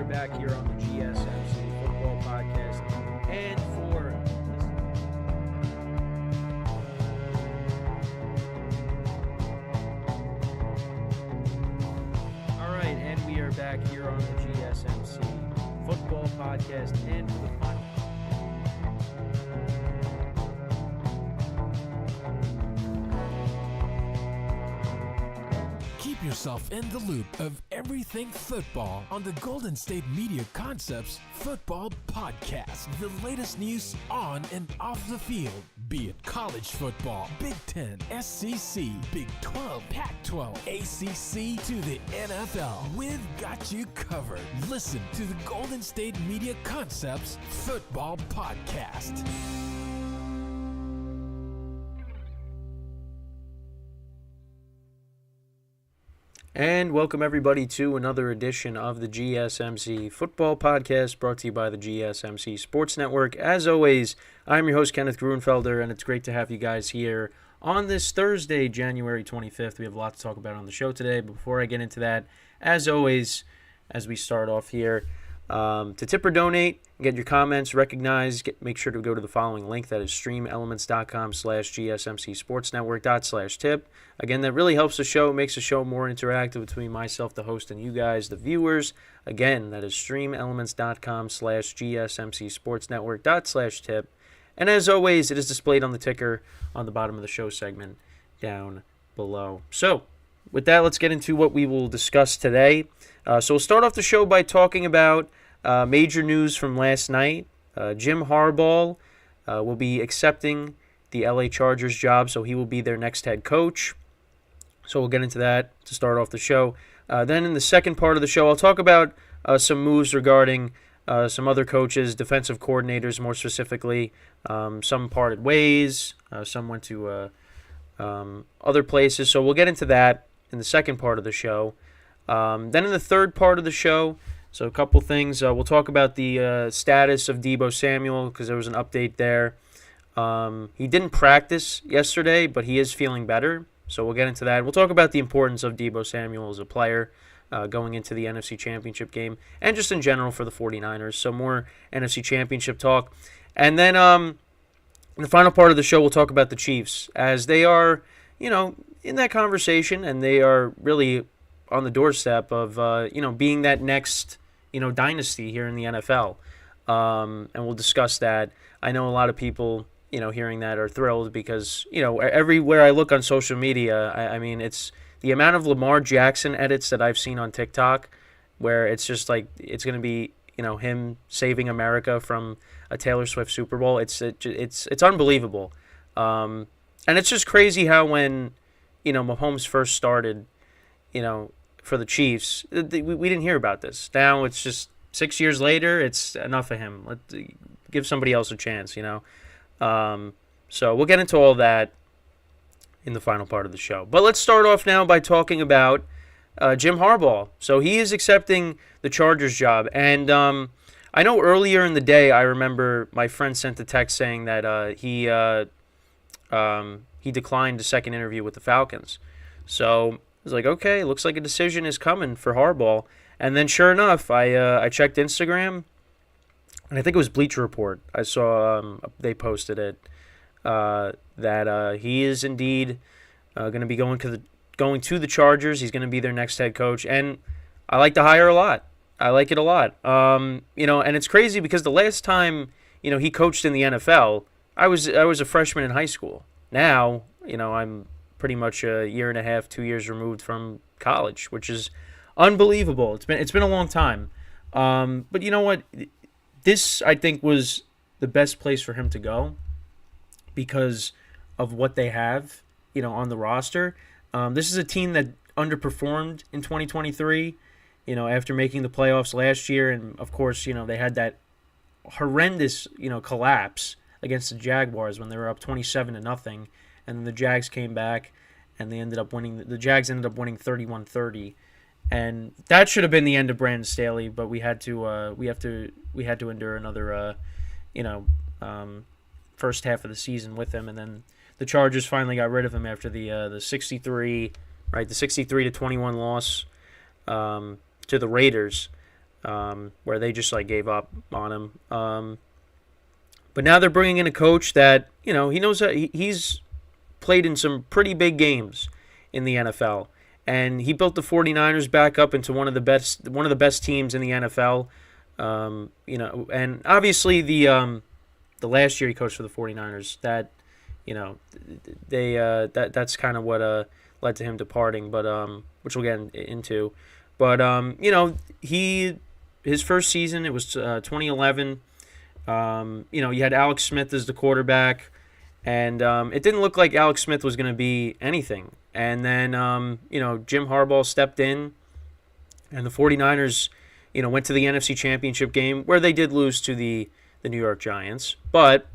are back here on the GSMC Football Podcast. And for all right, and we are back here on the GSMC Football Podcast. And for the final Keep yourself in the loop of everything football on the Golden State Media Concepts Football Podcast. The latest news on and off the field, be it college football, Big Ten, SEC, Big 12, Pac-12, ACC to the NFL. We've got you covered. Listen to the Golden State Media Concepts Football Podcast. And welcome everybody to another edition of the GSMC Football Podcast, brought to you by the GSMC Sports Network. As always, I'm your host, Kenneth Gruenfelder, and it's great to have you guys here on this Thursday, January 25th. We have a lot to talk about on the show today, but before I get into that, as always, as we start off here, to tip or donate, get your comments recognized, make sure to go to the following link, that is streamelements.com/GSMCSportsNetwork./tip. Again, that really helps the show, makes the show more interactive between myself, the host, and you guys, the viewers. Again, that is streamelements.com/GSMCSportsNetwork./tip. And as always, it is displayed on the ticker on the bottom of the show segment down below. So, with that, let's get into what we will discuss today. So we'll start off the show by talking about major news from last night. Jim Harbaugh will be accepting the LA Chargers job, so he will be their next head coach. So we'll get into that to start off the show. Then in the second part of the show, I'll talk about some moves regarding some other coaches, defensive coordinators more specifically. Some parted ways, some went to other places. So we'll get into that in the second part of the show. Then in the third part of the show, so a couple things. We'll talk about the status of Deebo Samuel, because there was an update there. He didn't practice yesterday, but he is feeling better. So we'll get into that. We'll talk about the importance of Deebo Samuel as a player going into the NFC Championship game, and just in general for the 49ers. So more NFC Championship talk. And then in the final part of the show, we'll talk about the Chiefs, as they are, in that conversation, and they are really on the doorstep of, being that next, dynasty here in the NFL. And we'll discuss that. I know a lot of people, hearing that are thrilled because, everywhere I look on social media, I mean, it's the amount of Lamar Jackson edits that I've seen on TikTok, where it's just like, it's going to be, him saving America from a Taylor Swift Super Bowl. It's unbelievable. And it's just crazy how when, Mahomes first started, for the Chiefs, we didn't hear about this. Now it's just 6 years later, it's enough of him. Let's give somebody else a chance, So we'll get into all that in the final part of the show. But let's start off now by talking about Jim Harbaugh. So he is accepting the Chargers job. And I know earlier in the day, I remember my friend sent a text saying that he declined a second interview with the Falcons. So I was like, okay, looks like a decision is coming for Harbaugh. And then sure enough, I checked Instagram, and I think it was Bleacher Report. I saw they posted it, that he is indeed going to be going to the Chargers. He's going to be their next head coach. And I like the hire a lot. I like it a lot. And it's crazy because the last time, he coached in the NFL, I was a freshman in high school. Now, I'm pretty much a year and a half, 2 years removed from college, which is unbelievable. It's been a long time. But you know what? This, I think, was the best place for him to go because of what they have, on the roster. This is a team that underperformed in 2023, after making the playoffs last year. And, of course, they had that horrendous, collapse against the Jaguars when they were up 27-0. And then the Jags came back, and they ended up winning. The Jags ended up winning 31-30, and that should have been the end of Brandon Staley. But we had to endure another, first half of the season with him, and then the Chargers finally got rid of him after the 63-21 loss to the Raiders. where they just like gave up on him. But now they're bringing in a coach that, he knows that he's played in some pretty big games in the NFL. And he built the 49ers back up into one of the best teams in the NFL. And obviously the last year he coached for the 49ers, that, that's kind of what led to him departing, but which we'll get into. But his first season, it was 2011. You had Alex Smith as the quarterback, and it didn't look like Alex Smith was going to be anything. And then, Jim Harbaugh stepped in, and the 49ers, went to the NFC Championship game, where they did lose to the New York Giants. But,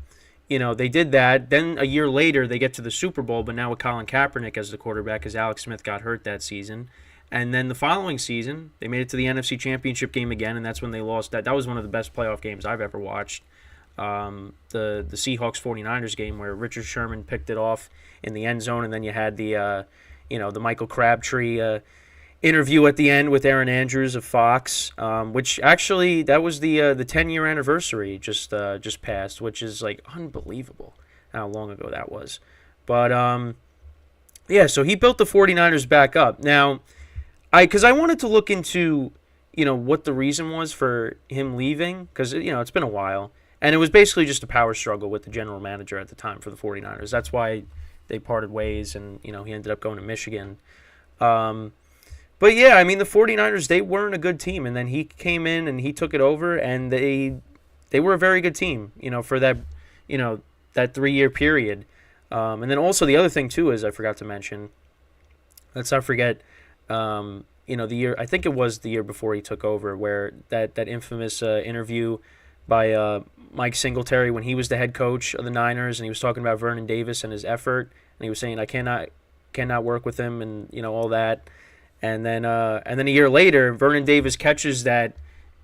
they did that. Then a year later, they get to the Super Bowl, but now with Colin Kaepernick as the quarterback, because Alex Smith got hurt that season. And then the following season, they made it to the NFC Championship game again, and that's when they lost. That was one of the best playoff games I've ever watched. The Seahawks 49ers game, where Richard Sherman picked it off in the end zone, and then you had the Michael Crabtree interview at the end with Aaron Andrews of Fox, which actually that was the 10-year anniversary just passed, which is like unbelievable how long ago that was. But so he built the 49ers back up. Now, because I wanted to look into what the reason was for him leaving, because it's been a while. And it was basically just a power struggle with the general manager at the time for the 49ers. That's why they parted ways, and he ended up going to Michigan. But yeah, I mean, the 49ers, they weren't a good team, and then he came in and he took it over, and they were a very good team, for that that 3-year period. And then also the other thing too is I forgot to mention. Let's not forget, the year, I think it was the year before he took over, where that infamous interview by Mike Singletary when he was the head coach of the Niners, and he was talking about Vernon Davis and his effort, and he was saying I cannot work with him, and all that, and then a year later, Vernon Davis catches that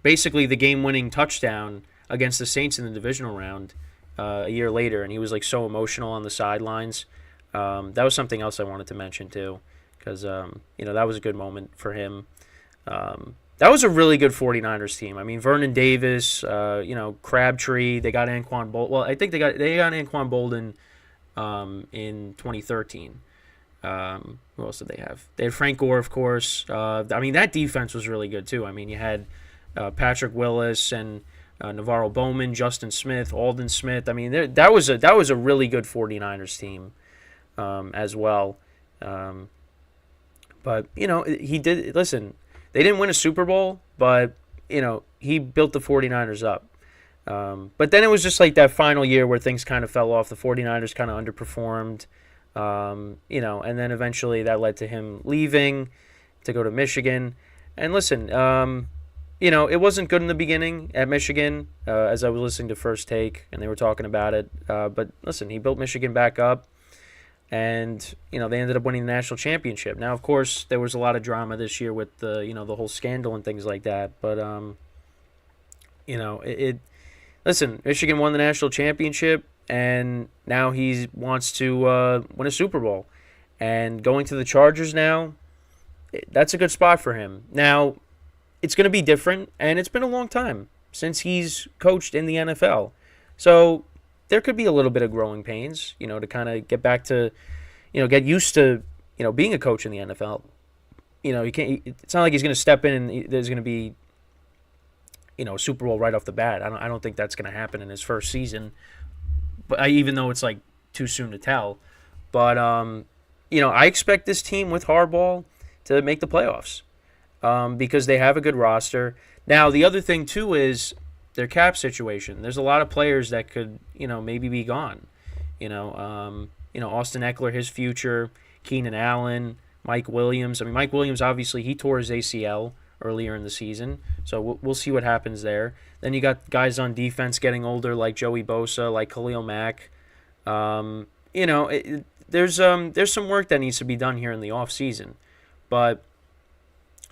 basically the game-winning touchdown against the Saints in the divisional round a year later, and he was like so emotional on the sidelines. That was something else I wanted to mention too, because that was a good moment for him. That was a really good 49ers team. I mean, Vernon Davis, Crabtree. They got Anquan Bolden. Well, I think they got Anquan Bolden in 2013. Who else did they have? They had Frank Gore, of course. I mean, that defense was really good too. I mean, you had Patrick Willis and Navarro Bowman, Justin Smith, Aldon Smith. I mean, that was a really good 49ers team as well. But he did listen. They didn't win a Super Bowl, but, he built the 49ers up. But then it was just like that final year where things kind of fell off. The 49ers kind of underperformed, and then eventually that led to him leaving to go to Michigan. And listen, it wasn't good in the beginning at Michigan, as I was listening to First Take, and they were talking about it. But listen, he built Michigan back up. And, they ended up winning the national championship. Now, of course, there was a lot of drama this year with the whole scandal and things like that. But, listen, Michigan won the national championship, and now he wants to win a Super Bowl. And going to the Chargers now, that's a good spot for him. Now, it's going to be different, and it's been a long time since he's coached in the NFL. So there could be a little bit of growing pains, to kind of get back to, get used to, being a coach in the NFL. You can't. It's not like he's going to step in and there's going to be, a Super Bowl right off the bat. I don't think that's going to happen in his first season. But even though it's like too soon to tell, but I expect this team with Harbaugh to make the playoffs because they have a good roster. Now the other thing too is their cap situation. There's a lot of players that could, maybe be gone. Austin Eckler, his future, Keenan Allen, Mike Williams. I mean, Mike Williams, obviously, he tore his ACL earlier in the season, so we'll see what happens there. Then you got guys on defense getting older, like Joey Bosa, like Khalil Mack. There's some work that needs to be done here in the offseason, but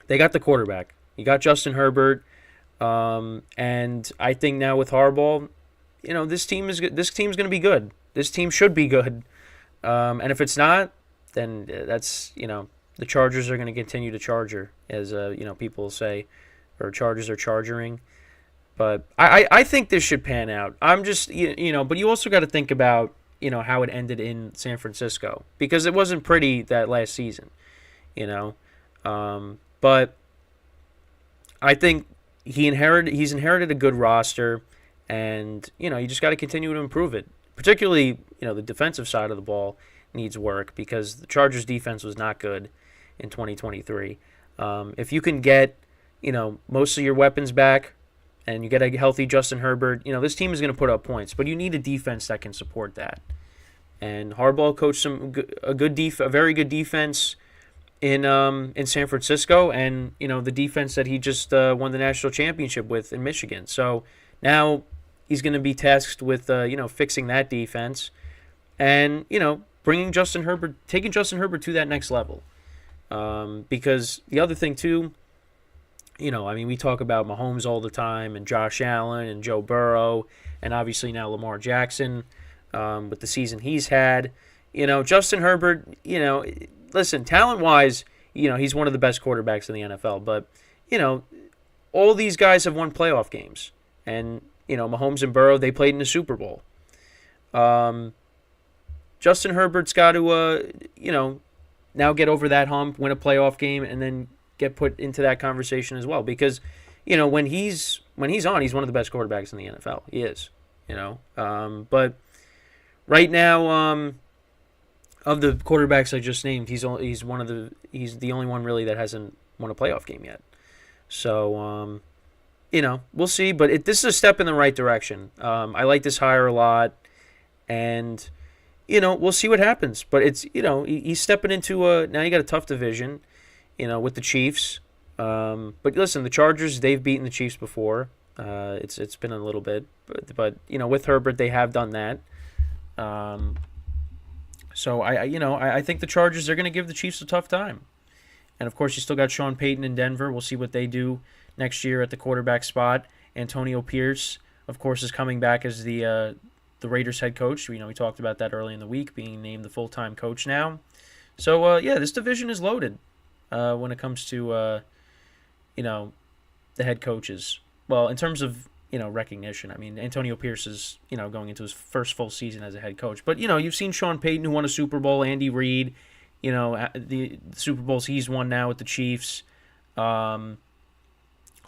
they got the quarterback. You got Justin Herbert. And I think now with Harbaugh, this team's going to be good. This team should be good. And if it's not, then that's, the Chargers are going to continue to charger, as, people say, or Chargers are chargering. But I think this should pan out. I'm just, but you also got to think about, how it ended in San Francisco. Because it wasn't pretty that last season, But I think he's inherited a good roster. And, you just got to continue to improve it. Particularly, the defensive side of the ball needs work because the Chargers defense was not good in 2023. If you can get, most of your weapons back and you get a healthy Justin Herbert, this team is going to put up points, but you need a defense that can support that. And Harbaugh coached a very good defense in San Francisco, and the defense that he just won the national championship with in Michigan. So now he's going to be tasked with fixing that defense, and taking Justin Herbert to that next level. Because the other thing too, we talk about Mahomes all the time, and Josh Allen, and Joe Burrow, and obviously now Lamar Jackson with the season he's had. Justin Herbert, listen, talent-wise, he's one of the best quarterbacks in the NFL. But, all these guys have won playoff games. And, Mahomes and Burrow, they played in the Super Bowl. Justin Herbert's got to, now get over that hump, win a playoff game, and then get put into that conversation as well. Because, when he's on, he's one of the best quarterbacks in the NFL. He is, But right now, of the quarterbacks I just named, he's the only one really that hasn't won a playoff game yet. So, we'll see. But this is a step in the right direction. I like this hire a lot, and we'll see what happens. But it's he's stepping into now you got a tough division, with the Chiefs. But listen, the Chargers, they've beaten the Chiefs before. It's been a little bit, but with Herbert they have done that. So I think the Chargers are going to give the Chiefs a tough time. And of course you still got Sean Payton in Denver. We'll see what they do next year at the quarterback spot. Antonio Pierce, of course, is coming back as the Raiders head coach. We talked about that early in the week, being named the full-time coach now. So this division is loaded when it comes to the head coaches. Well, in terms of recognition. I mean, Antonio Pierce is, going into his first full season as a head coach. But, you've seen Sean Payton, who won a Super Bowl, Andy Reid, the Super Bowls he's won now with the Chiefs. Harbaugh,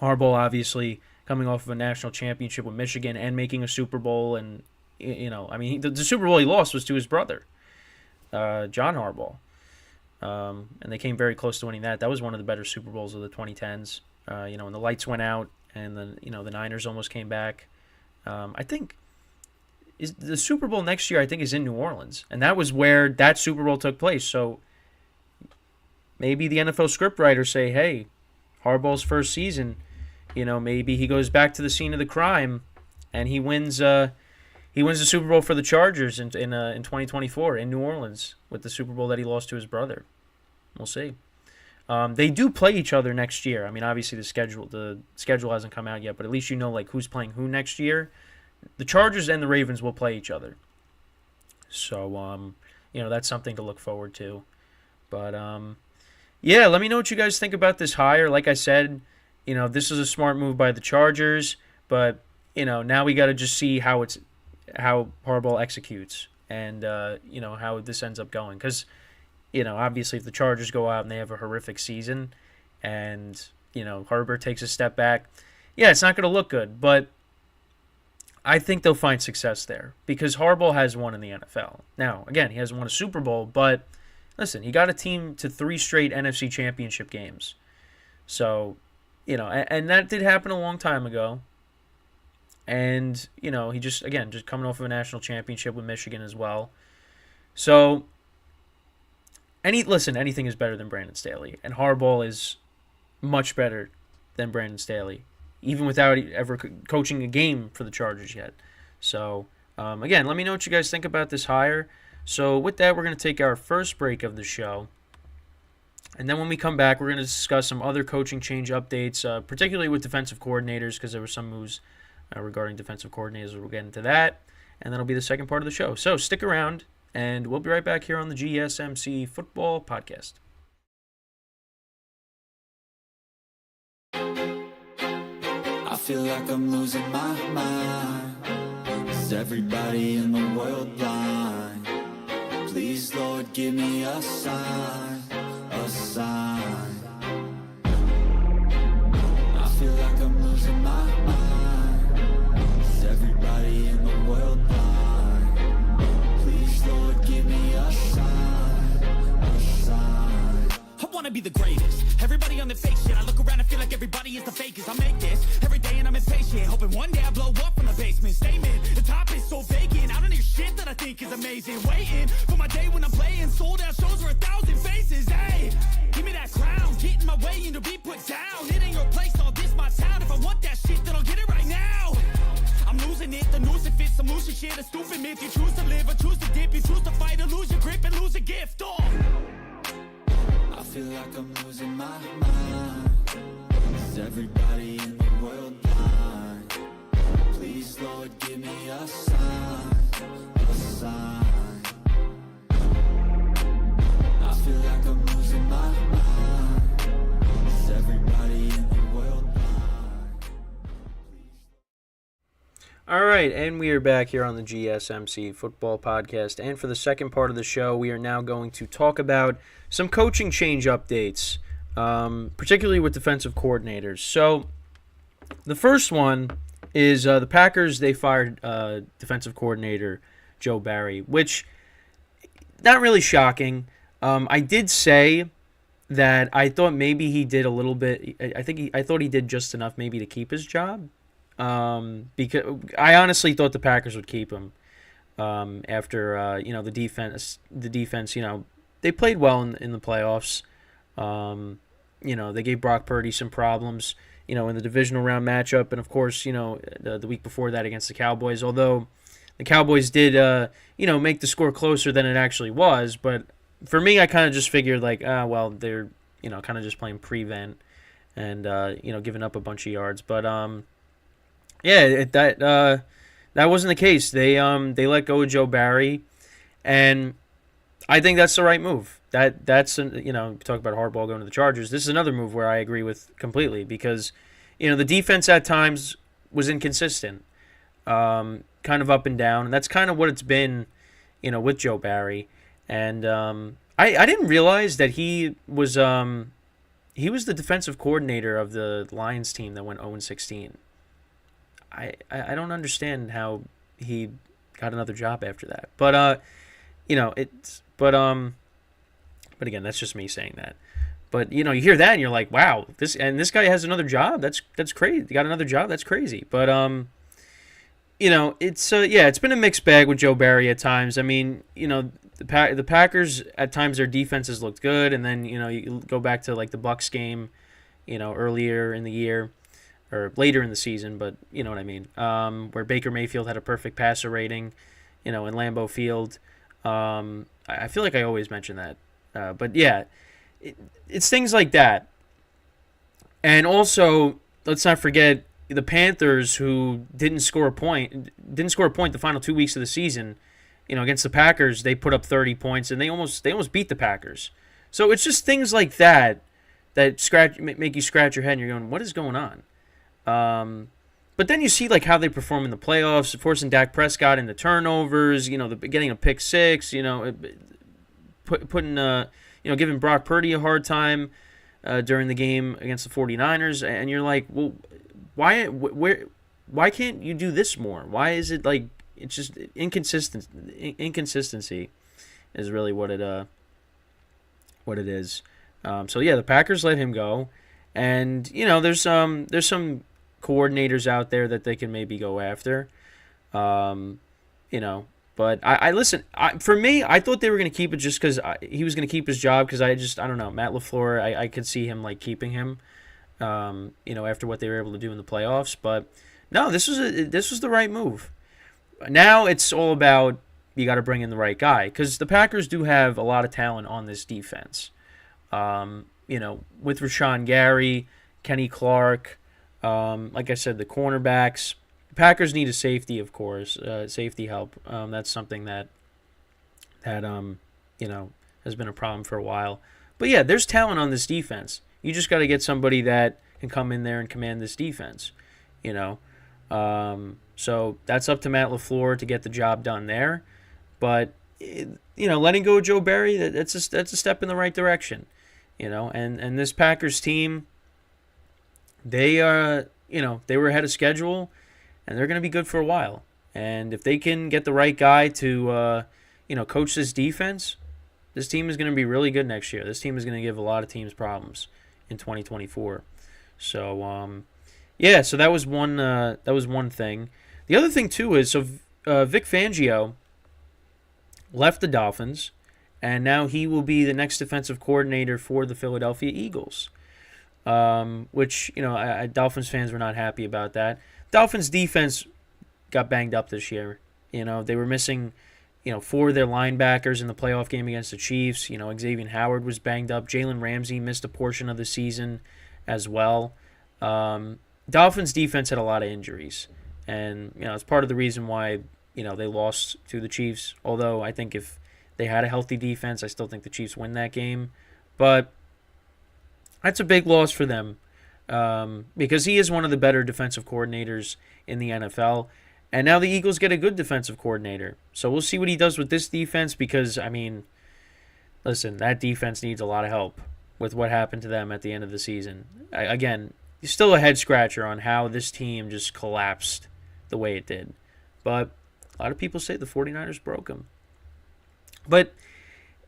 obviously, coming off of a national championship with Michigan and making a Super Bowl. And, the Super Bowl he lost was to his brother, John Harbaugh. And they came very close to winning that. That was one of the better Super Bowls of the 2010s. When the lights went out, and then, the Niners almost came back. I think is the Super Bowl next year, I think, is in New Orleans. And that was where that Super Bowl took place. So maybe the NFL scriptwriters say, hey, Harbaugh's first season, maybe he goes back to the scene of the crime and he wins the Super Bowl for the Chargers in 2024 in New Orleans with the Super Bowl that he lost to his brother. We'll see. They do play each other next year. I mean, obviously the schedule hasn't come out yet, but at least who's playing who next year. The Chargers and the Ravens will play each other. So, that's something to look forward to. But, let me know what you guys think about this hire. Like I said, this is a smart move by the Chargers, but, now we got to just see how Harbaugh executes and, how this ends up going. Because, obviously if the Chargers go out and they have a horrific season and, Herbert takes a step back, it's not going to look good. But I think they'll find success there because Harbaugh has won in the NFL. Now, again, he hasn't won a Super Bowl, but listen, he got a team to 3 straight NFC Championship games. So, and that did happen a long time ago. And, he just coming off of a national championship with Michigan as well. So, anything is better than Brandon Staley. And Harbaugh is much better than Brandon Staley, even without ever coaching a game for the Chargers yet. So, again, let me know what you guys think about this hire. So, with that, we're going to take our first break of the show. And then when we come back, we're going to discuss some other coaching change updates, particularly with defensive coordinators, because there were some moves regarding defensive coordinators. We'll get into that. And that'll be the second part of the show. So, stick around. And we'll be right back here on the GSMC Football Podcast. feel like I'm losing my mind. Is everybody in the world blind? Please, Lord, give me a sign, a sign. I feel like I'm losing my mind. Is everybody in the world blind? Please, Lord, give me a sign, a sign. I wanna be the greatest. Everybody on the fake shit. I look around and feel like everybody is the fakest. I make this every day and I'm impatient, hoping one day I blow up from the basement. Statement, the top is so vacant. I don't hear shit that I think is amazing. Waiting for my day when I'm playing sold out shows for 1,000 faces. Hey, give me that crown, get in my way and to be put down. It ain't your place, all this my town. If I want that shit, then I'll get it right now. I'm losing it, the noose it fits. I'm losing shit, a stupid myth. You choose to live or choose to dip. You choose to fight or lose your grip and lose a gift. Oh. I feel like I'm losing my mind. Is everybody in the world blind? Please, Lord, give me a sign, a sign. I feel like I'm losing my mind. Is everybody in the world blind? All right, and we are back here on the GSMC Football Podcast. And for the second part of the show, we are now going to talk about some coaching change updates, particularly with defensive coordinators. So the first one is the Packers. They fired defensive coordinator Joe Barry, which not really shocking. I did say that I thought maybe he did a little bit. I thought he did just enough maybe to keep his job. Because I honestly thought the Packers would keep him after the defense. They played well in the playoffs. They gave Brock Purdy some problems, in the divisional round matchup, and of course, the week before that against the Cowboys. Although the Cowboys did, make the score closer than it actually was. But for me, I kind of just figured they're, kind of just playing prevent and giving up a bunch of yards. But that wasn't the case. They let go of Joe Barry, and I think that's the right move. That's talk about Harbaugh going to the Chargers. This is another move where I agree with completely because the defense at times was inconsistent, kind of up and down, and that's kind of what it's been, with Joe Barry. And I didn't realize that he was the defensive coordinator of the Lions team that went 0-16. I don't understand how he got another job after that. But but again, that's just me saying that. But you hear that and you're like, wow, this guy has another job. That's crazy. He got another job. That's crazy. But it's been a mixed bag with Joe Barry at times. I mean, the Packers at times their defenses looked good, and then you go back to like the Bucs game, earlier in the year. Or later in the season, but you know what I mean, where Baker Mayfield had a perfect passer rating, in Lambeau Field. I feel like I always mention that. But yeah, it's things like that. And also, let's not forget the Panthers, who didn't score a point the final 2 weeks of the season. Against the Packers, they put up 30 points, and they almost beat the Packers. So it's just things like that make you scratch your head, and you're going, what is going on? But then you see like how they perform in the playoffs, forcing Dak Prescott into turnovers, getting a pick six, giving Brock Purdy a hard time during the game against the 49ers, and you're like, well, why can't you do this more? Why is it like it's just inconsistency is really what it is. So yeah, the Packers let him go, and there's some coordinators out there that they can maybe go after, but I listen. For me, I thought they were going to keep it just because he was going to keep his job because I don't know, Matt LaFleur. I could see him like keeping him, after what they were able to do in the playoffs. But no, this was the right move. Now it's all about you got to bring in the right guy because the Packers do have a lot of talent on this defense. With Rashawn Gary, Kenny Clark. Like I said, the cornerbacks. The Packers need a safety, of course, safety help. That's something that has been a problem for a while. But yeah, there's talent on this defense. You just got to get somebody that can come in there and command this defense. you know. So that's up to Matt LaFleur to get the job done there. But, letting go of Joe Barry, that's a step in the right direction, And this Packers team, they were ahead of schedule, and they're going to be good for a while. And if they can get the right guy to, coach this defense, this team is going to be really good next year. This team is going to give a lot of teams problems in 2024. So, so that was one thing. The other thing too is Vic Fangio left the Dolphins, and now he will be the next defensive coordinator for the Philadelphia Eagles. Which Dolphins fans were not happy about that. Dolphins defense got banged up this year. They were missing, 4 of their linebackers in the playoff game against the Chiefs. Xavier Howard was banged up. Jalen Ramsey missed a portion of the season as well. Dolphins defense had a lot of injuries, and it's part of the reason why they lost to the Chiefs. Although I think if they had a healthy defense, I still think the Chiefs win that game. But that's a big loss for them because he is one of the better defensive coordinators in the NFL. And now the Eagles get a good defensive coordinator. So we'll see what he does with this defense because, listen, that defense needs a lot of help with what happened to them at the end of the season. Again, still a head-scratcher on how this team just collapsed the way it did. But a lot of people say the 49ers broke them. But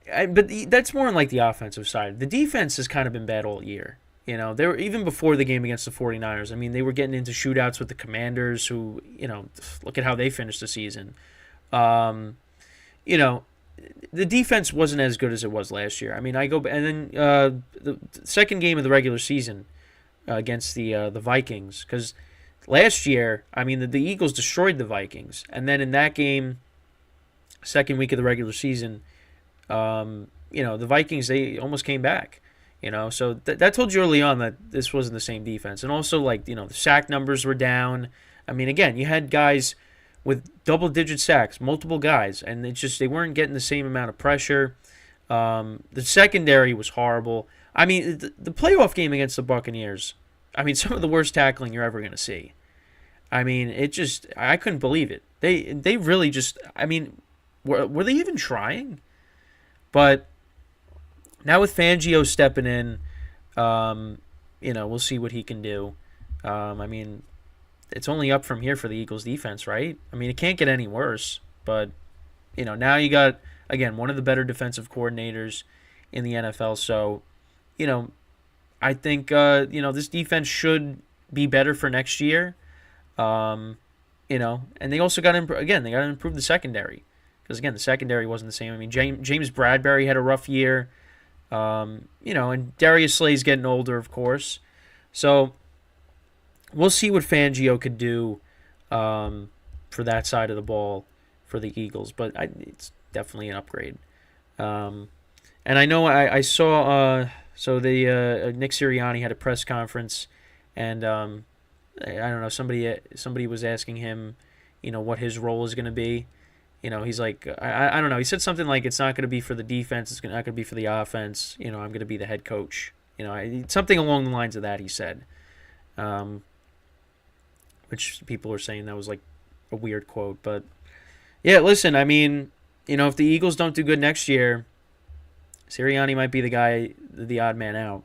that's more on like the offensive side. The defense has kind of been bad all year. They were even before the game against the 49ers. They were getting into shootouts with the Commanders who, look at how they finished the season. The defense wasn't as good as it was last year. I go and then the second game of the regular season against the Vikings, because last year, the Eagles destroyed the Vikings, and then in that game, second week of the regular season, the Vikings, they almost came back. So that told you early on that this wasn't the same defense. And also, the sack numbers were down. Again, you had guys with double-digit sacks, multiple guys, and they weren't getting the same amount of pressure. The secondary was horrible. The playoff game against the Buccaneers, some of the worst tackling you're ever going to see. I couldn't believe it. They really just, were they even trying? But now with Fangio stepping in, we'll see what he can do. It's only up from here for the Eagles defense, right? It can't get any worse. But, now you got, again, one of the better defensive coordinators in the NFL. So, I think, this defense should be better for next year. And they also got to, they got to improve the secondary. Because, again, the secondary wasn't the same. James Bradbury had a rough year. And Darius Slay's getting older, of course. So we'll see what Fangio could do for that side of the ball for the Eagles. But it's definitely an upgrade. And I know I saw Nick Sirianni had a press conference, and I don't know, somebody was asking him, what his role is going to be. He's like, I don't know. He said something like, it's not going to be for the defense. It's not going to be for the offense. I'm going to be the head coach. Something along the lines of that, he said. Which people are saying that was like a weird quote. But, yeah, listen, if the Eagles don't do good next year, Sirianni might be the guy, the odd man out.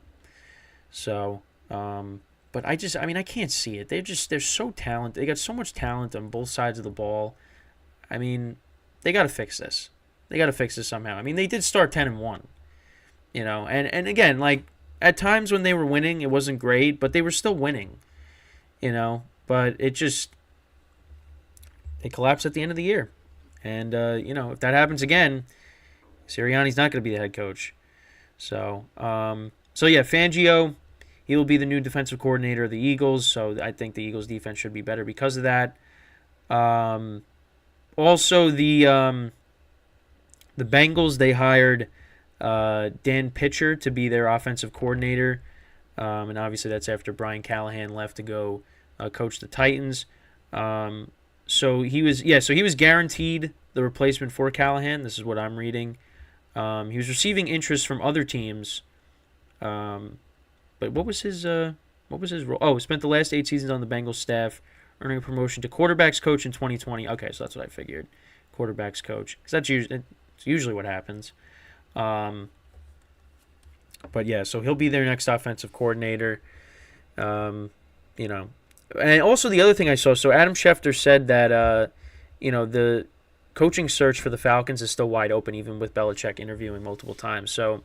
So, but I can't see it. They're so talented. They got so much talent on both sides of the ball. They got to fix this. They got to fix this somehow. They did start 10-1, and again, at times when they were winning, it wasn't great, but they were still winning, but they collapsed at the end of the year. And, if that happens again, Sirianni's not going to be the head coach. So yeah, Fangio, he will be the new defensive coordinator of the Eagles. So I think the Eagles defense should be better because of that. Also, the Bengals, they hired Dan Pitcher to be their offensive coordinator, and obviously that's after Brian Callahan left to go coach the Titans. So he was guaranteed the replacement for Callahan. This is what I'm reading. He was receiving interest from other teams, but what was his what was his role? Oh, spent the last 8 seasons on the Bengals staff, earning a promotion to quarterbacks coach in 2020. Okay, so that's what I figured. Quarterbacks coach. Because it's usually what happens. But yeah, so he'll be their next offensive coordinator. And also the other thing I saw, so Adam Schefter said that, the coaching search for the Falcons is still wide open, even with Belichick interviewing multiple times. So,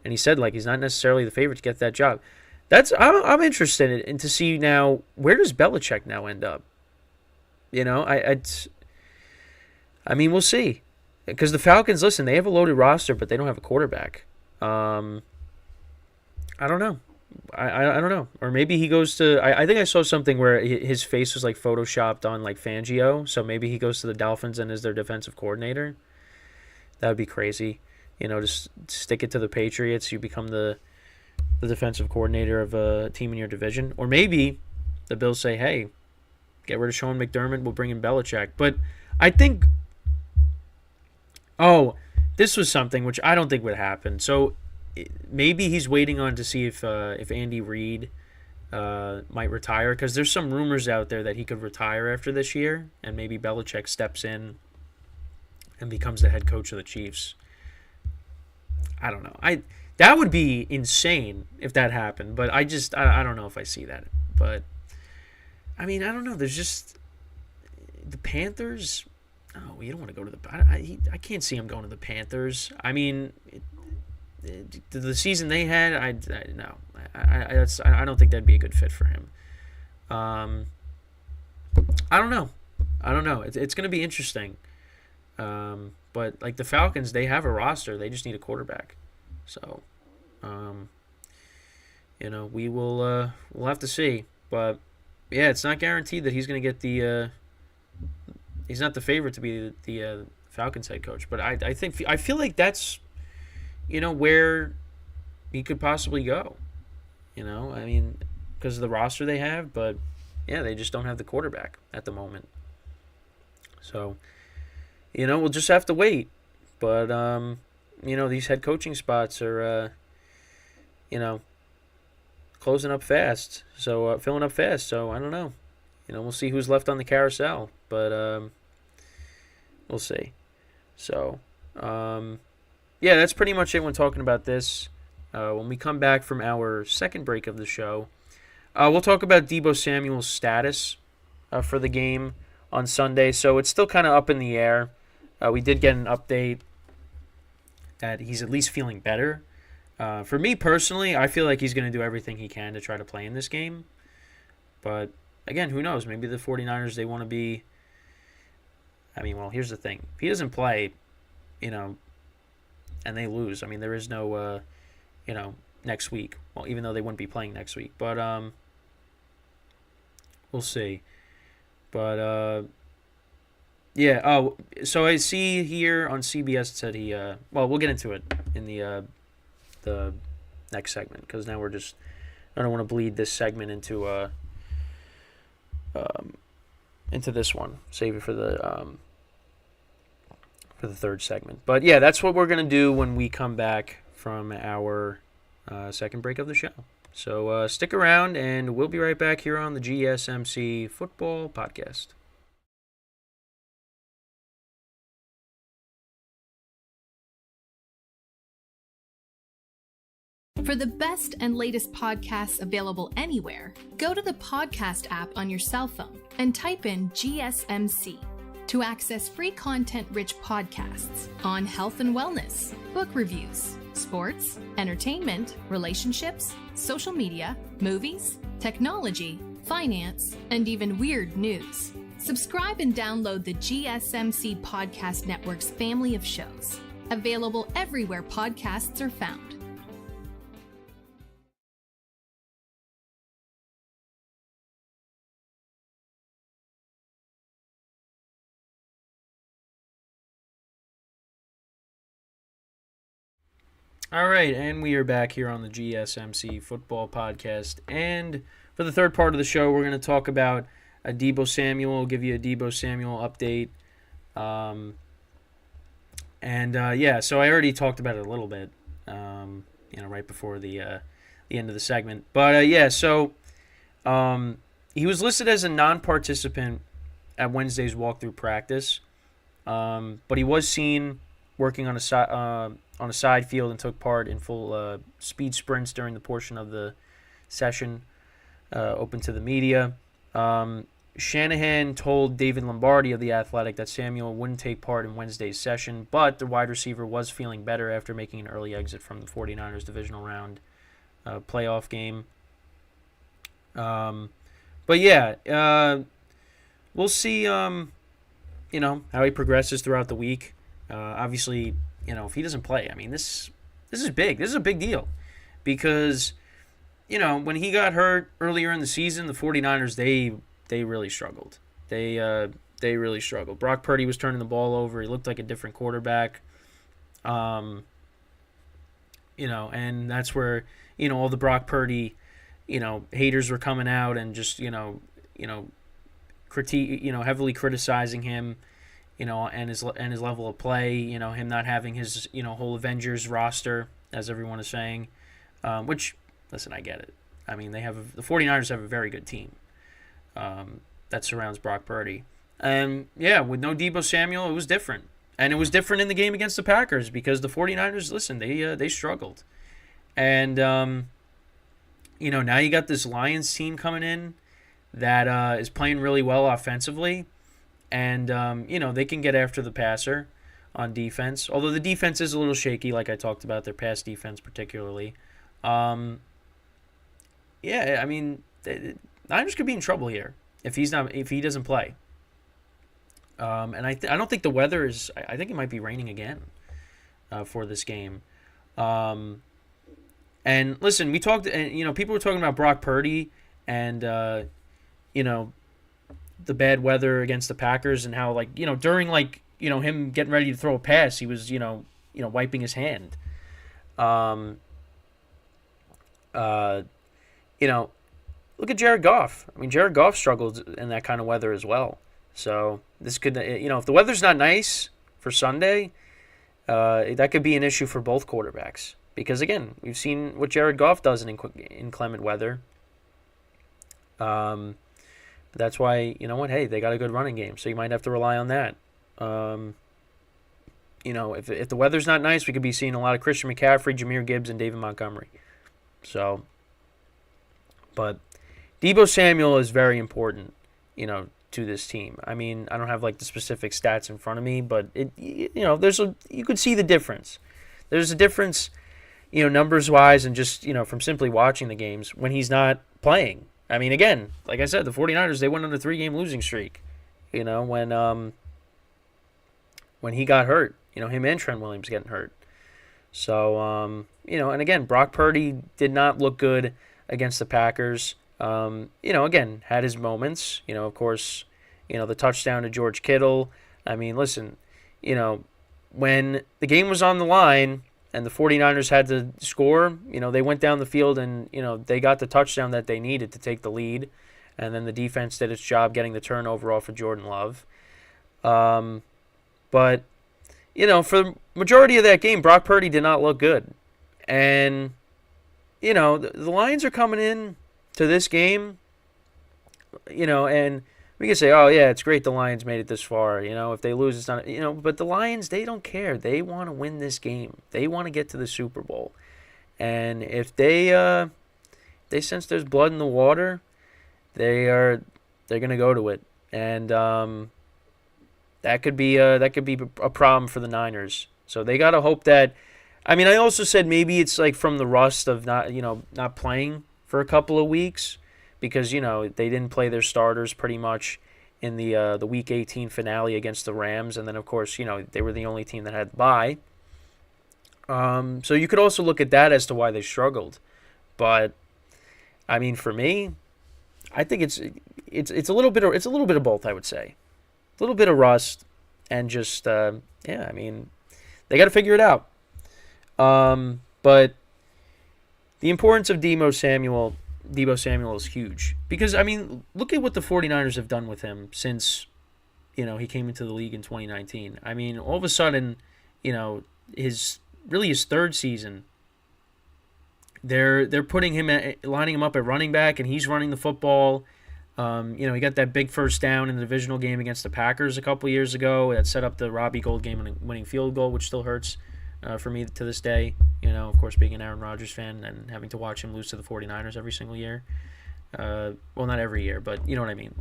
and he said, he's not necessarily the favorite to get that job. I'm interested in to see now, where does Belichick now end up? I mean, we'll see. Because the Falcons, listen, they have a loaded roster, but they don't have a quarterback. I don't know. I don't know. Or maybe he goes to... I think I saw something where his face was photoshopped on Fangio. So maybe he goes to the Dolphins and is their defensive coordinator. That would be crazy. Just stick it to the Patriots. You become the defensive coordinator of a team in your division. Or maybe the Bills say, hey, get rid of Sean McDermott. We'll bring in Belichick. But I think... Oh, this was something which I don't think would happen. So... maybe he's waiting on to see if Andy Reid might retire, because there's some rumors out there that he could retire after this year, and maybe Belichick steps in and becomes the head coach of the Chiefs. I don't know. That would be insane if that happened, but I don't know if I see that. But I mean, I don't know. There's just the Panthers. Oh, you don't want to go to the. I can't see him going to the Panthers. I mean. The season they had, I don't think that'd be a good fit for him. I don't know. It's going to be interesting. But the Falcons, they have a roster. They just need a quarterback. So, we'll have to see. But yeah, it's not guaranteed that he's going to get the. He's not the favorite to be the Falcons head coach. But I feel like that's. Where he could possibly go. I mean, because of the roster they have, but yeah, they just don't have the quarterback at the moment. So, we'll just have to wait. But, these head coaching spots are, closing up fast. So, filling up fast. So, I don't know. We'll see who's left on the carousel. But, we'll see. So, yeah, that's pretty much it when talking about this. When we come back from our second break of the show, we'll talk about Deebo Samuel's status for the game on Sunday. So it's still kind of up in the air. We did get an update that he's at least feeling better. For me personally, I feel like he's going to do everything he can to try to play in this game. But, again, who knows? Maybe the 49ers, they want to be... I mean, well, here's the thing. If he doesn't play, and they lose. I mean, there is no, next week. Well, even though they wouldn't be playing next week. But we'll see. But, yeah. Oh, so I see here on CBS it said he, well, we'll get into it in the next segment. Because now I don't want to bleed this segment into this one. Save it for the third segment. But yeah, that's what we're going to do when we come back from our second break of the show. So stick around, and we'll be right back here on the GSMC Football Podcast. For the best and latest podcasts available anywhere, go to the podcast app on your cell phone and type in GSMC. To access free content-rich podcasts on health and wellness, book reviews, sports, entertainment, relationships, social media, movies, technology, finance, and even weird news. Subscribe and download the GSMC Podcast Network's family of shows, available everywhere podcasts are found. All right, and we are back here on the GSMC Football Podcast. And for the third part of the show, we're going to talk about Deebo Samuel. We'll give you a Deebo Samuel update. Yeah, so I already talked about it a little bit, right before the the end of the segment. But yeah, so he was listed as a non-participant at Wednesday's walkthrough practice, but he was seen working on a side field and took part in full speed sprints during the portion of the session open to the media. Shanahan told David Lombardi of The Athletic that Samuel wouldn't take part in Wednesday's session, but the wide receiver was feeling better after making an early exit from the 49ers divisional round playoff game. But yeah, we'll see, how he progresses throughout the week. Obviously, if he doesn't play, I mean, this is big. This is a big deal because, when he got hurt earlier in the season, the 49ers, they really struggled. They really struggled. Brock Purdy was turning the ball over. He looked like a different quarterback. And that's where, all the Brock Purdy, haters were coming out and just, heavily criticizing him, and his level of play, him not having his, whole Avengers roster, as everyone is saying, which, listen, I get it. I mean, the 49ers have a very good team that surrounds Brock Purdy. And, yeah, with no Deebo Samuel, it was different. And it was different in the game against the Packers because the 49ers, listen, they struggled. And, now you got this Lions team coming in that is playing really well offensively. And, they can get after the passer on defense. Although the defense is a little shaky, like I talked about, their pass defense particularly. Yeah, I mean, the Niners could be in trouble here if he doesn't play. And I don't think the weather is. I think it might be raining again for this game. And listen, we talked, and people were talking about Brock Purdy and the bad weather against the Packers and how during him getting ready to throw a pass, he was wiping his hand. Look at Jared Goff. I mean, Jared Goff struggled in that kind of weather as well. So this could, if the weather's not nice for Sunday, that could be an issue for both quarterbacks. Because, again, we've seen what Jared Goff does in inclement weather. That's why, hey, they got a good running game, so you might have to rely on that. If the weather's not nice, we could be seeing a lot of Christian McCaffrey, Jahmyr Gibbs, and David Montgomery. So, but Deebo Samuel is very important, to this team. I mean, I don't have the specific stats in front of me, but you could see the difference. There's a difference, numbers wise and just, from simply watching the games when he's not playing. I mean, again, like I said, the 49ers, they went on a 3-game losing streak, when he got hurt, him and Trent Williams getting hurt. So, and again, Brock Purdy did not look good against the Packers. Again, had his moments, of course, the touchdown to George Kittle. I mean, listen, when the game was on the line and the 49ers had to score, they went down the field and, they got the touchdown that they needed to take the lead. And then the defense did its job getting the turnover off of Jordan Love. But, for the majority of that game, Brock Purdy did not look good. And, the Lions are coming in to this game, and we can say, oh, yeah, it's great the Lions made it this far. If they lose, it's not, but the Lions, they don't care. They want to win this game. They want to get to the Super Bowl. And if they sense there's blood in the water, they're going to go to it. And that could be a problem for the Niners. So they got to hope that, I mean, I also said maybe it's from the rust of not playing for a couple of weeks because, they didn't play their starters pretty much in the Week 18 finale against the Rams. And then, of course, they were the only team that had the bye. So you could also look at that as to why they struggled. But, I mean, for me, I think it's a little bit of both, I would say. A little bit of rust and just, I mean, they got to figure it out. But the importance of Deebo Samuel is huge because, I mean, look at what the 49ers have done with him since, he came into the league in 2019. I mean, all of a sudden, his third season they're putting him lining him up at running back, and he's running the football. He got that big first down in the divisional game against the Packers a couple years ago that set up the Robbie Gould game winning field goal, which still hurts for me to this day. Of course, being an Aaron Rodgers fan and having to watch him lose to the 49ers every single year. Well, not every year, but you know what I mean.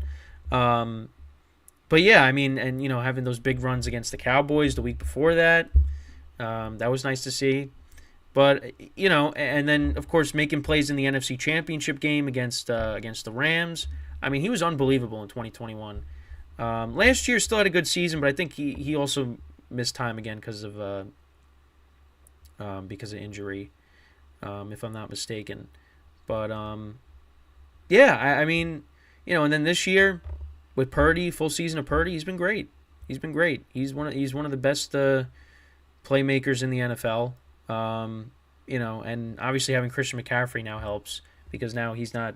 But yeah, I mean, and having those big runs against the Cowboys the week before that, that was nice to see. But and then of course making plays in the NFC Championship game against the Rams. I mean, he was unbelievable in 2021. Last year still had a good season, but I think he also missed time again because of injury, if I'm not mistaken. But yeah, I mean, and then this year with Purdy, full season of Purdy, he's been great. He's one of the best playmakers in the NFL. And obviously having Christian McCaffrey now helps because now he's not,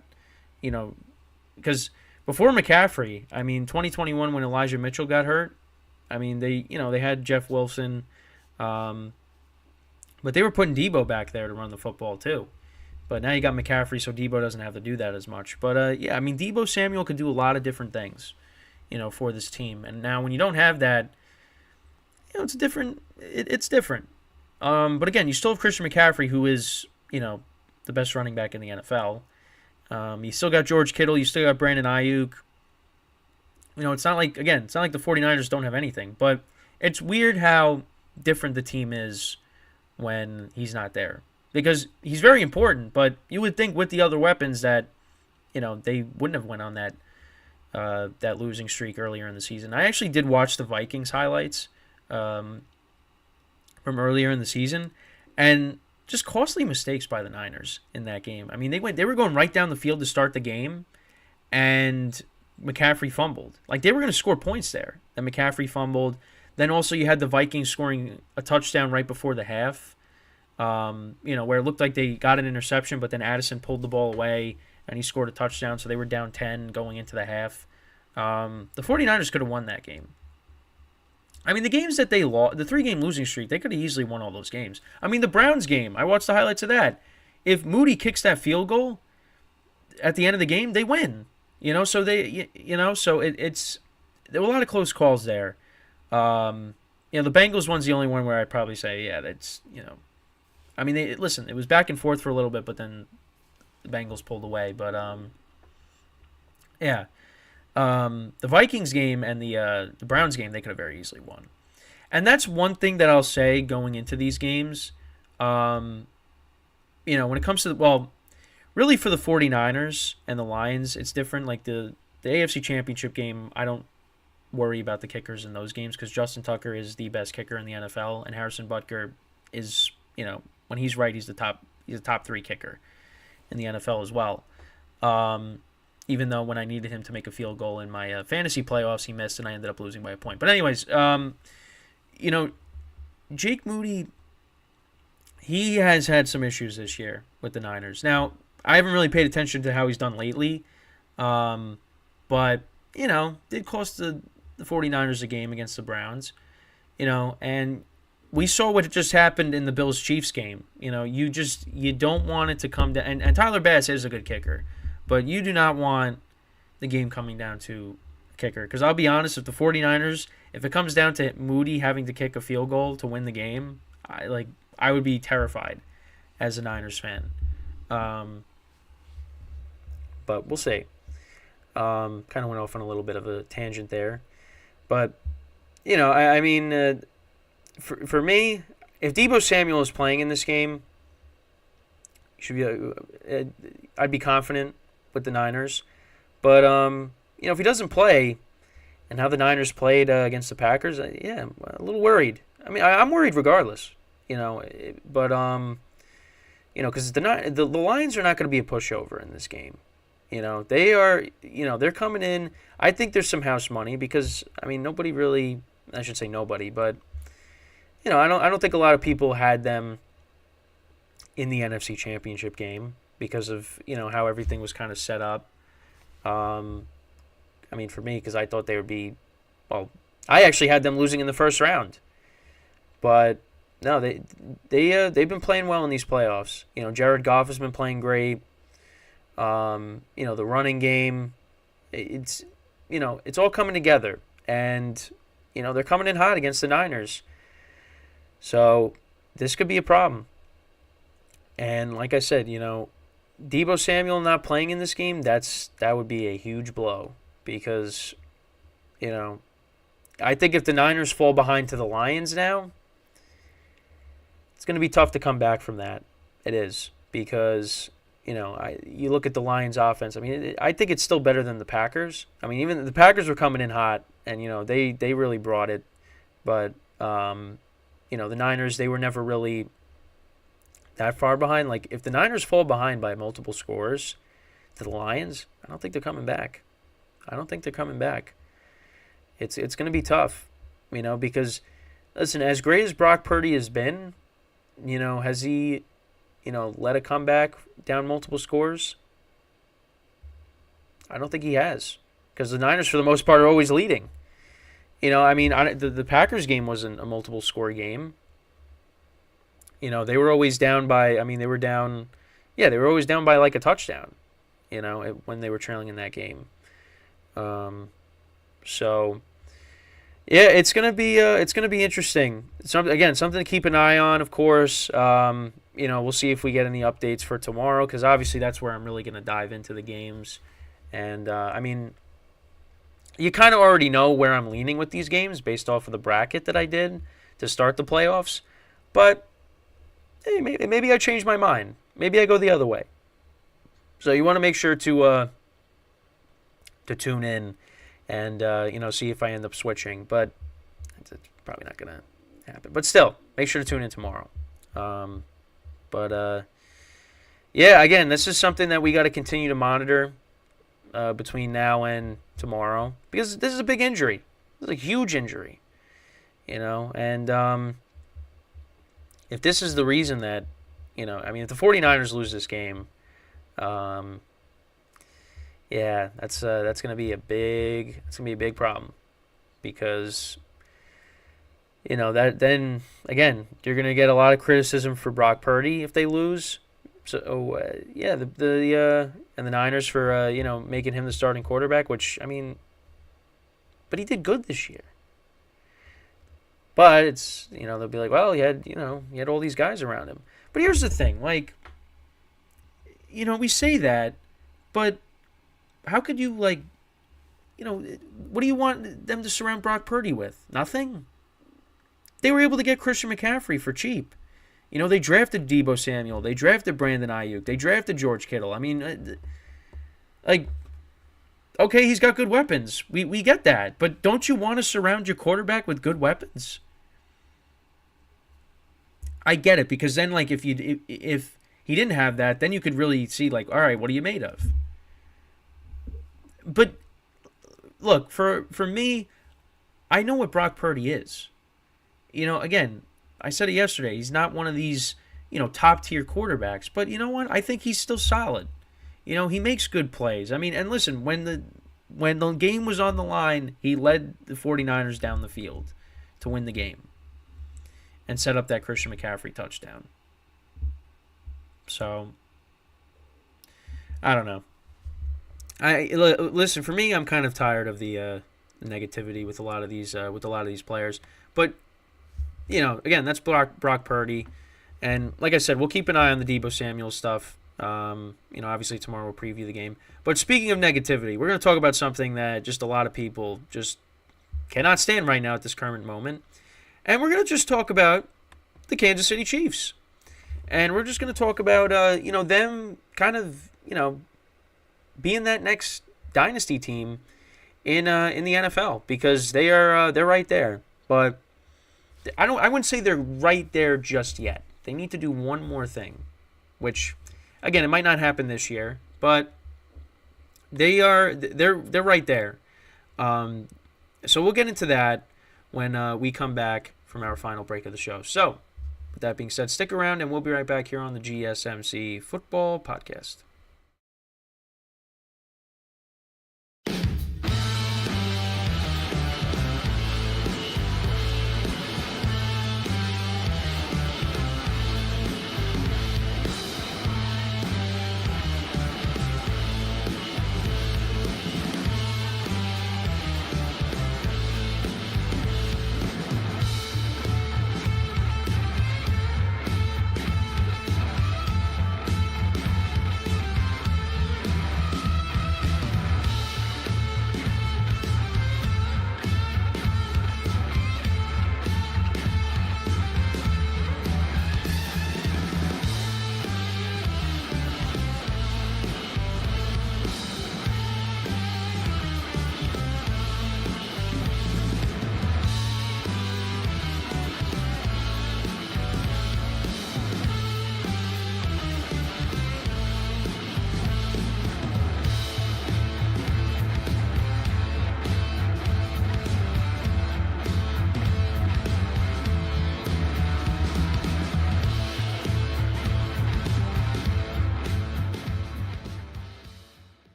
because before McCaffrey, I mean, 2021 when Elijah Mitchell got hurt, I mean, they had Jeff Wilson, but they were putting Deebo back there to run the football too. But now you got McCaffrey, so Deebo doesn't have to do that as much. But yeah, I mean, Deebo Samuel could do a lot of different things, for this team. And now when you don't have that, it's different. It's different. But again, you still have Christian McCaffrey, who is, the best running back in the NFL. You still got George Kittle. You still got Brandon Ayuk. It's not like the 49ers don't have anything. But it's weird how different the team is when he's not there. Because he's very important, but you would think with the other weapons that, they wouldn't have went on that losing streak earlier in the season. I actually did watch the Vikings highlights from earlier in the season, and just costly mistakes by the Niners in that game. I mean, they were going right down the field to start the game, and McCaffrey fumbled. Like, they were going to score points there, and McCaffrey fumbled. Then also you had the Vikings scoring a touchdown right before the half, where it looked like they got an interception, but then Addison pulled the ball away, and he scored a touchdown, so they were down 10 going into the half. The 49ers could have won that game. I mean, the games that they lost, the 3-game losing streak, they could have easily won all those games. I mean, the Browns game, I watched the highlights of that. If Moody kicks that field goal at the end of the game, they win. So it's there were a lot of close calls there. The Bengals one's the only one where I'd probably say, yeah, that's, I mean, it was back and forth for a little bit, but then the Bengals pulled away. But, yeah. The Vikings game and the Browns game, they could have very easily won. And that's one thing that I'll say going into these games. When it comes to, really for the 49ers and the Lions, it's different. Like the AFC Championship game, I don't worry about the kickers in those games because Justin Tucker is the best kicker in the NFL, and Harrison Butker is, when he's right, he's the top 3 kicker in the NFL as well. Even though when I needed him to make a field goal in my fantasy playoffs, he missed, and I ended up losing by a point. But anyways, Jake Moody, he has had some issues this year with the Niners. Now, I haven't really paid attention to how he's done lately, but, did cost the 49ers a game against the Browns, and we saw what just happened in the Bills-Chiefs game. You don't want it to come down, and Tyler Bass is a good kicker. But you do not want the game coming down to a kicker. Because I'll be honest, if the 49ers, if it comes down to Moody having to kick a field goal to win the game, I would be terrified as a Niners fan. But we'll see. Kind of went off on a little bit of a tangent there. But, I mean, for me, if Deebo Samuel is playing in this game, I'd be confident with the Niners. But, if he doesn't play, and how the Niners played against the Packers, yeah, I'm a little worried. I mean, I'm worried regardless, but, because the Lions are not going to be a pushover in this game. They are, they're coming in. I think there's some house money because, I mean, nobody really, I should say nobody, but, I don't think a lot of people had them in the NFC Championship game because of, how everything was kind of set up. I mean, for me, because I thought they would be, I actually had them losing in the first round. But, no, they've been playing well in these playoffs. Jared Goff has been playing great. The running game, it's all coming together, and they're coming in hot against the Niners. So this could be a problem. And like I said, Deebo Samuel not playing in this game, that would be a huge blow, because I think if the Niners fall behind to the Lions now, it's going to be tough to come back from that. It is, because you look at the Lions offense. I mean, I think it's still better than the Packers. I mean, even the Packers were coming in hot, and they really brought it. But the Niners, they were never really that far behind. Like, if the Niners fall behind by multiple scores to the Lions, I don't think they're coming back. It's going to be tough, because listen, as great as Brock Purdy has been, has he let a comeback down multiple scores? I don't think he has, because the Niners, for the most part, are always leading. The Packers game wasn't a multiple score game. They were always down by, they were always down by like a touchdown, when they were trailing in that game. So, yeah, it's gonna be interesting. Something to keep an eye on, of course. We'll see if we get any updates for tomorrow, because obviously that's where I'm really gonna dive into the games. And you kind of already know where I'm leaning with these games based off of the bracket that I did to start the playoffs. But hey, maybe I changed my mind. Maybe I go the other way. So you want to make sure to tune in and see if I end up switching. But it's probably not going to happen. But still, make sure to tune in tomorrow. Yeah, again, this is something that we got to continue to monitor between now and tomorrow, because this is a big injury. This is a huge injury, and if this is the reason that, if the 49ers lose this game, yeah, that's going to be a big problem, because that then again, you're going to get a lot of criticism for Brock Purdy if they lose. So yeah, and the Niners for making him the starting quarterback, which but he did good this year. But it's they'll be like, well, he had all these guys around him. But here's the thing, like, we say that, but how could you, like, what do you want them to surround Brock Purdy with? Nothing. They were able to get Christian McCaffrey for cheap. They drafted Deebo Samuel. They drafted Brandon Ayuk. They drafted George Kittle. Okay, he's got good weapons. We get that. But don't you want to surround your quarterback with good weapons? I get it, because then, like, if he didn't have that, then you could really see, like, all right, what are you made of? But look, for me, I know what Brock Purdy is. Again, I said it yesterday. He's not one of these, top-tier quarterbacks. But you know what? I think he's still solid. He makes good plays. And listen, when the game was on the line, he led the 49ers down the field to win the game and set up that Christian McCaffrey touchdown. So, I don't know. Listen, for me, I'm kind of tired of the negativity with a lot of these players. But again, that's Brock Purdy, and like I said, we'll keep an eye on the Deebo Samuel stuff. Obviously tomorrow we'll preview the game. But speaking of negativity, we're going to talk about something that just a lot of people just cannot stand right now at this current moment, and we're going to just talk about the Kansas City Chiefs, and we're just going to talk about them kind of being that next dynasty team in the NFL, because they're right there, but I wouldn't say they're right there just yet. They need to do one more thing, which, again, it might not happen this year, but they're right there. So we'll get into that when we come back from our final break of the show. So, with that being said, stick around, and we'll be right back here on the GSMC Football Podcast.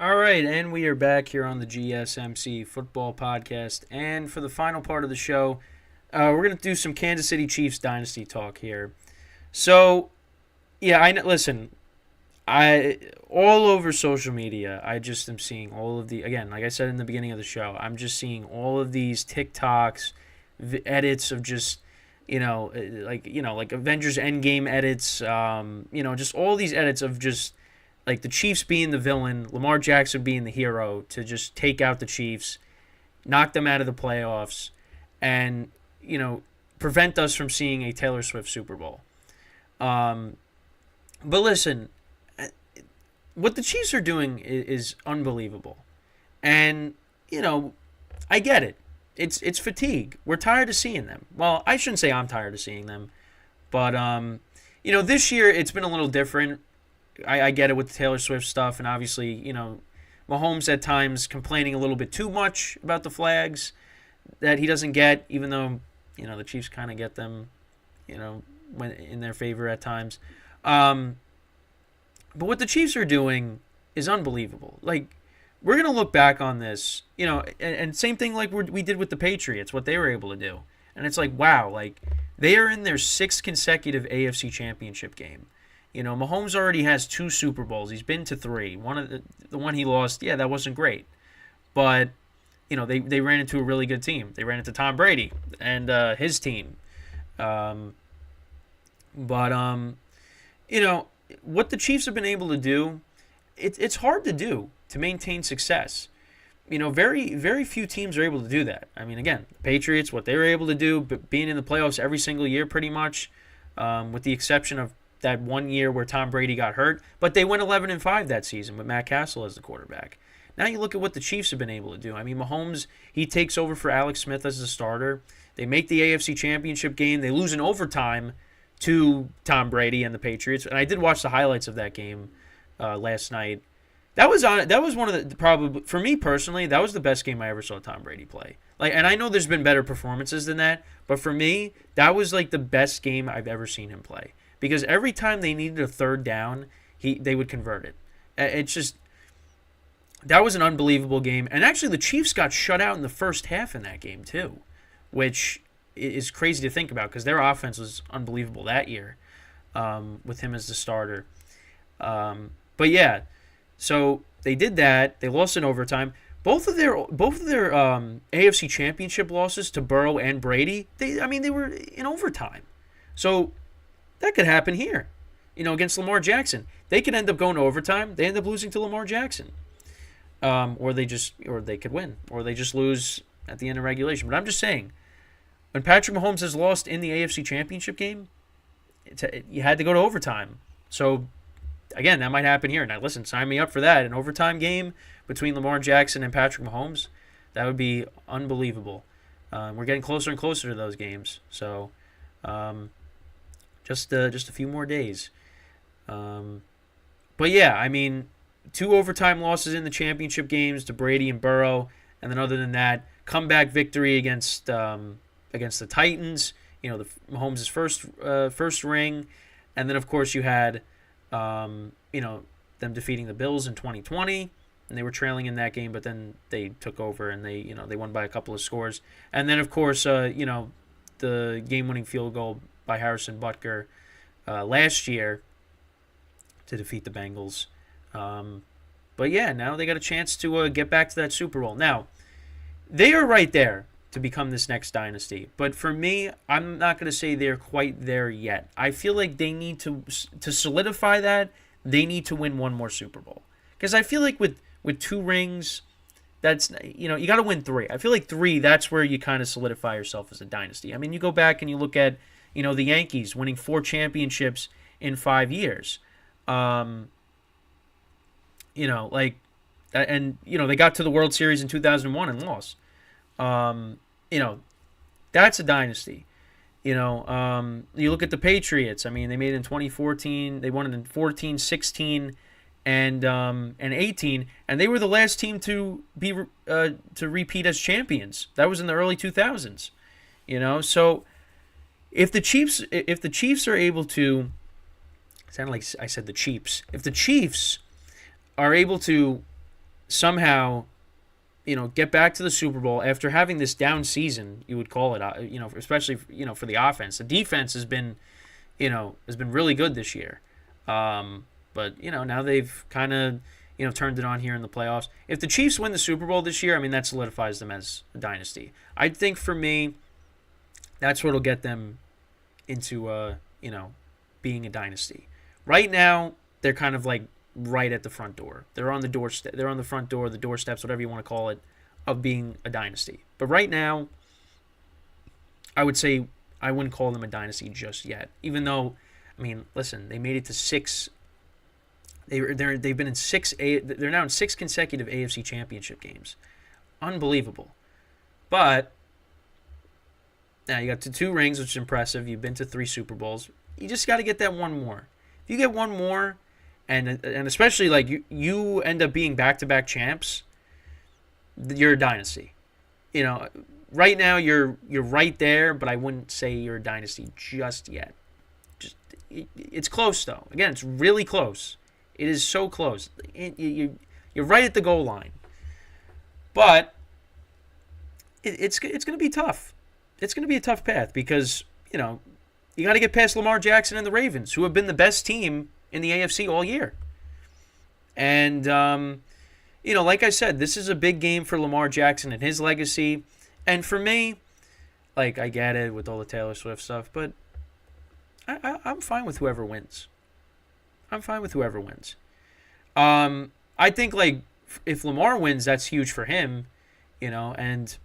All right, and we are back here on the GSMC Football Podcast. And for the final part of the show, we're going to do some Kansas City Chiefs dynasty talk here. So, yeah, listen, all over social media, I just am seeing all of again, like I said in the beginning of the show, I'm just seeing all of these TikToks, edits of just, like Avengers Endgame edits, just all these edits of just, like the Chiefs being the villain, Lamar Jackson being the hero to just take out the Chiefs, knock them out of the playoffs, and, prevent us from seeing a Taylor Swift Super Bowl. But listen, what the Chiefs are doing is unbelievable. And, I get it. It's fatigue. We're tired of seeing them. Well, I shouldn't say I'm tired of seeing them. But, this year it's been a little different. I get it with the Taylor Swift stuff. And obviously, Mahomes at times complaining a little bit too much about the flags that he doesn't get, even though, the Chiefs kind of get them, when in their favor at times. But what the Chiefs are doing is unbelievable. Like, we're going to look back on this, and same thing like we did with the Patriots, what they were able to do. And it's like, wow, like, they are in their 6th consecutive AFC Championship game. Mahomes already has 2 Super Bowls. He's been to 3. One of the one he lost, that wasn't great. But, they ran into a really good team. They ran into Tom Brady and his team. What the Chiefs have been able to do, it's hard to do, to maintain success. Very, very few teams are able to do that. I mean, again, the Patriots, what they were able to do, but being in the playoffs every single year pretty much, with the exception of that one year where Tom Brady got hurt, but they went 11-5 that season with Matt Castle as the quarterback. Now you look at what the Chiefs have been able to do. I mean, Mahomes, he takes over for Alex Smith as the starter. They make the AFC Championship game. They lose in overtime to Tom Brady and the Patriots. And I did watch the highlights of that game last night. That was one of the, probably for me personally, that was the best game I ever saw Tom Brady play. And I know there's been better performances than that, but for me, that was like the best game I've ever seen him play. Because every time they needed a third down, they would convert it. It's just, that was an unbelievable game. And actually, the Chiefs got shut out in the first half in that game too, which is crazy to think about because their offense was unbelievable that year with him as the starter. But yeah, so they did that. They lost in overtime. Both of their AFC Championship losses to Burrow and Brady, they were in overtime. So that could happen here, against Lamar Jackson. They could end up going to overtime. They end up losing to Lamar Jackson, or they could win, or they just lose at the end of regulation. But I'm just saying, when Patrick Mahomes has lost in the AFC Championship game, you had to go to overtime. So again, that might happen here. Now, listen, sign me up for that. An overtime game between Lamar Jackson and Patrick Mahomes, that would be unbelievable. We're getting closer and closer to those games. So just a few more days. But yeah, I mean, 2 overtime losses in the championship games to Brady and Burrow, and then other than that, comeback victory against the Titans. Mahomes' first ring, and then of course you had them defeating the Bills in 2020, and they were trailing in that game, but then they took over and they won by a couple of scores, and then of course the game-winning field goal by Harrison Butker last year to defeat the Bengals. But yeah, now they got a chance to get back to that Super Bowl. Now, they are right there to become this next dynasty. But for me, I'm not going to say they're quite there yet. I feel like they need to solidify that, they need to win one more Super Bowl. Because I feel like with 2 rings, that's, you got to win 3. I feel like 3, that's where you kind of solidify yourself as a dynasty. I mean, you go back and you look at, the Yankees winning 4 championships in 5 years. They got to the World Series in 2001 and lost. That's a dynasty. You look at the Patriots. I mean, they made it in 2014. They won it in 14, 16, and 18, and they were the last team to repeat as champions. That was in the early 2000s. So if the Chiefs are able to, it sounded like I said the Chiefs. If the Chiefs are able to somehow, get back to the Super Bowl after having this down season, you would call it, especially, for the offense. The defense has been really good this year. But, now they've kind of, turned it on here in the playoffs. If the Chiefs win the Super Bowl this year, I mean, that solidifies them as a dynasty. I think for me, that's what'll get them into, being a dynasty. Right now, they're kind of like right at the front door. They're on the doorstep. They're on the front door, the doorsteps, whatever you want to call it, of being a dynasty. But right now, I would say I wouldn't call them a dynasty just yet. Even though, I mean, listen, they made it to 6. They've been in 6. They're now in 6 consecutive AFC Championship games. Unbelievable. But now you got to 2 rings, which is impressive. You've been to 3 Super Bowls. You just got to get that one more. If you get one more, and especially like you end up being back-to-back champs, you're a dynasty. Right now you're right there, but I wouldn't say you're a dynasty just yet. It's close though. Again, it's really close. It is so close. You're right at the goal line, but it's going to be tough. It's going to be a tough path because you got to get past Lamar Jackson and the Ravens, who have been the best team in the AFC all year. And, like I said, this is a big game for Lamar Jackson and his legacy. And for me, like, I get it with all the Taylor Swift stuff, but I'm fine with whoever wins. I'm fine with whoever wins. I think, like, if Lamar wins, that's huge for him, and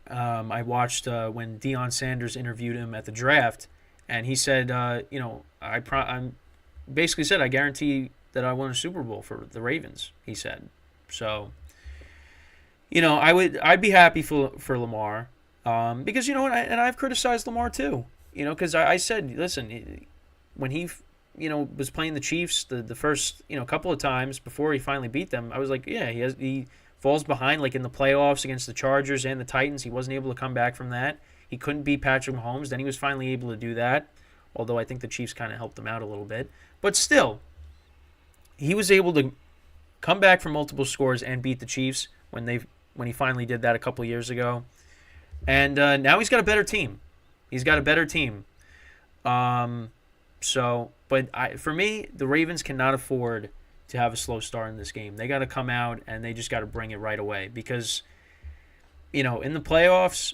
I watched when Deion Sanders interviewed him at the draft, and he said, I'm basically said, I guarantee that I won a Super Bowl for the Ravens, he said. So, I'd be happy for Lamar, because, and I've criticized Lamar too, because I said, listen, when he, was playing the Chiefs the first, couple of times before he finally beat them, I was like, yeah, he falls behind, like in the playoffs against the Chargers and the Titans. He wasn't able to come back from that. He couldn't beat Patrick Mahomes. Then he was finally able to do that, although I think the Chiefs kind of helped him out a little bit. But still, he was able to come back from multiple scores and beat the Chiefs when he finally did that a couple years ago. And now he's got a better team. For me, the Ravens cannot afford to have a slow start in this game. They got to come out and they just got to bring it right away because, in the playoffs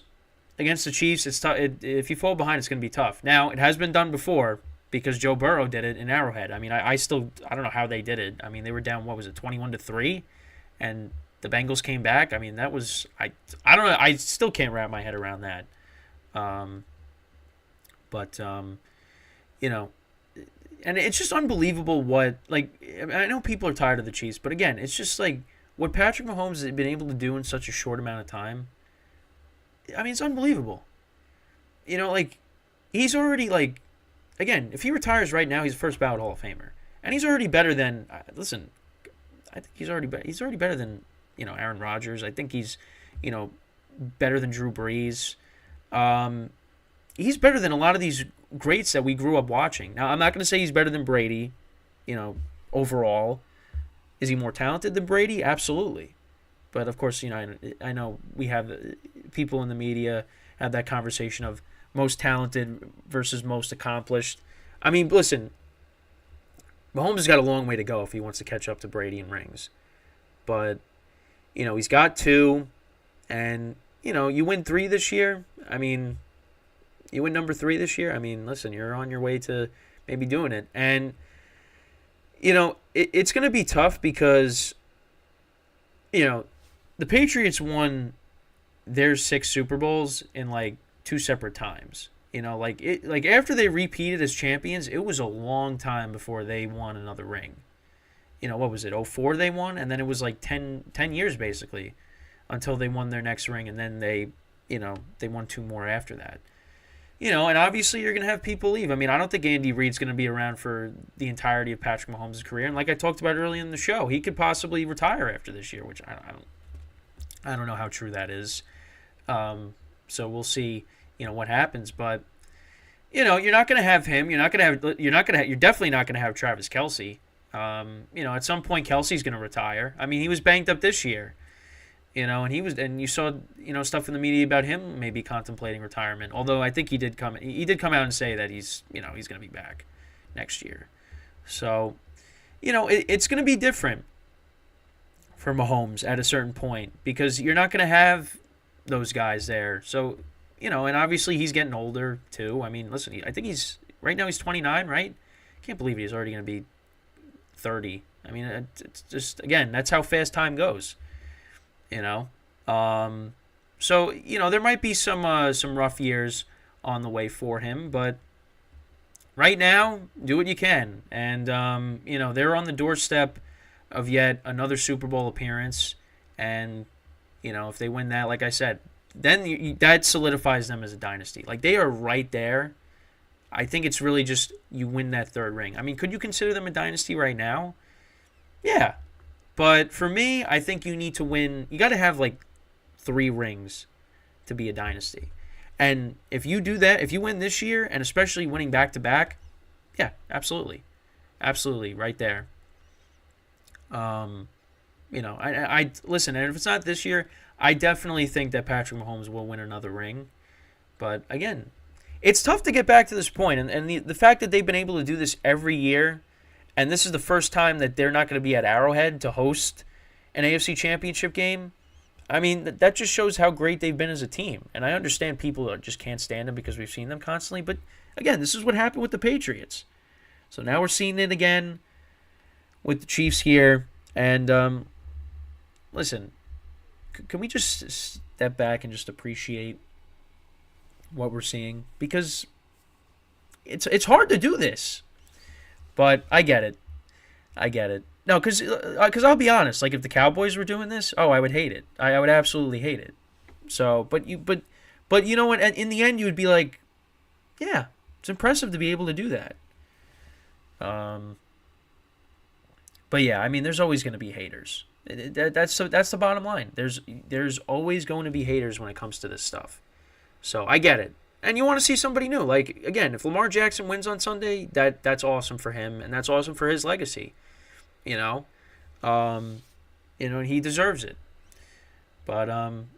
against the Chiefs, it's tough. If you fall behind, it's going to be tough. Now, it has been done before because Joe Burrow did it in Arrowhead. I mean, I don't know how they did it. I mean, they were down, 21-3, and the Bengals came back. I mean, that was I don't know. I still can't wrap my head around that. And it's just unbelievable what, like, I know people are tired of the Chiefs, but again, it's just like what Patrick Mahomes has been able to do in such a short amount of time. I mean, it's unbelievable. He's already, like, again, if he retires right now, he's a first ballot Hall of Famer. And he's already better than, listen, I think he's already better than, Aaron Rodgers. I think he's, better than Drew Brees. He's better than a lot of these greats that we grew up watching. Now, I'm not going to say he's better than Brady, overall. Is he more talented than Brady? Absolutely. But, of course, I know we have people in the media have that conversation of most talented versus most accomplished. I mean, listen, Mahomes has got a long way to go if he wants to catch up to Brady in rings. But, he's got 2, and, you win 3 this year. I mean, you win number 3 this year. I mean, listen, you're on your way to maybe doing it. And, it's going to be tough because, the Patriots won their 6 Super Bowls in, like, 2 separate times. After they repeated as champions, it was a long time before they won another ring. What was it, 2004 they won? And then it was like 10 years, basically, until they won their next ring. And then they won 2 more after that. And obviously you're going to have people leave. I mean, I don't think Andy Reid's going to be around for the entirety of Patrick Mahomes' career. And like I talked about earlier in the show, he could possibly retire after this year, which I don't know how true that is. So we'll see, what happens. But, you're not going to have him. You're definitely not going to have Travis Kelce. At some point Kelsey's going to retire. I mean, he was banged up this year, and you saw, stuff in the media about him maybe contemplating retirement. Although I think he did come out and say that he's going to be back next year. So, it's going to be different for Mahomes at a certain point because you're not going to have those guys there. So, and obviously he's getting older too. I mean, listen, I think right now he's 29, right? Can't believe he's already going to be 30. I mean, it's just, again, that's how fast time goes, So, there might be some rough years on the way for him, but right now, do what you can. And, they're on the doorstep of yet another Super Bowl appearance. And, if they win that, like I said, then that solidifies them as a dynasty. Like, they are right there. I think it's really just you win that third ring. I mean, could you consider them a dynasty right now? Yeah. But for me, I think you need to win. You got to have, 3 rings to be a dynasty. And if you do that, if you win this year, and especially winning back-to-back, yeah, absolutely. Absolutely, right there. I listen, and if it's not this year, I definitely think that Patrick Mahomes will win another ring. But, again, it's tough to get back to this point. And the fact that they've been able to do this every year, and this is the first time that they're not going to be at Arrowhead to host an AFC Championship game, I mean, that just shows how great they've been as a team. And I understand people just can't stand them because we've seen them constantly. But, again, this is what happened with the Patriots. So now we're seeing it again with the Chiefs here. And, listen, can we just step back and just appreciate what we're seeing? Because it's hard to do this. But I get it. No, because I'll be honest. If the Cowboys were doing this, I would hate it. I would absolutely hate it. So, but you know what? In the end, you would be like, yeah, it's impressive to be able to do that. But yeah, I mean, there's always going to be haters. That's the bottom line. There's always going to be haters when it comes to this stuff. So I get it. And you want to see somebody new. Again, if Lamar Jackson wins on Sunday, that's awesome for him, and that's awesome for his legacy. He deserves it. But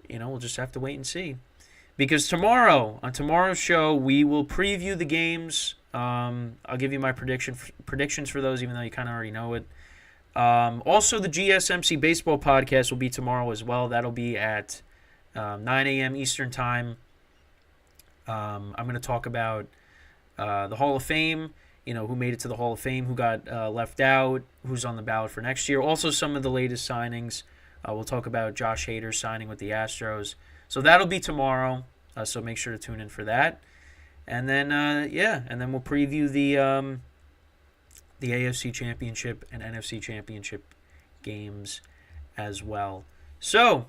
we'll just have to wait and see. Because on tomorrow's show, we will preview the games. I'll give you my predictions for those, even though you kind of already know it. Also, the GSMC baseball podcast will be tomorrow as well. That'll be at 9 a.m. Eastern time. I'm going to talk about the Hall of Fame, who made it to the Hall of Fame, who got left out, who's on the ballot for next year. Also, some of the latest signings. We'll talk about Josh Hader signing with the Astros. So that'll be tomorrow. So make sure to tune in for that. And then, we'll preview the AFC Championship and NFC Championship games as well. So,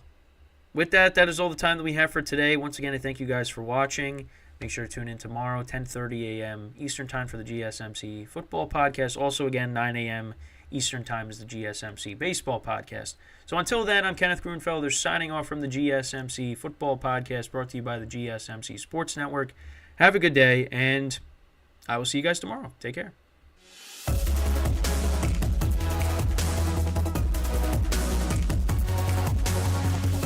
with that is all the time that we have for today. Once again, I thank you guys for watching. Make sure to tune in tomorrow, 10:30 a.m. Eastern Time for the GSMC Football Podcast. Also, again, 9 a.m. Eastern Time is the GSMC Baseball Podcast. So until then, I'm Kenneth Grunfelder signing off from the GSMC Football Podcast, brought to you by the GSMC Sports Network. Have a good day, and I will see you guys tomorrow. Take care.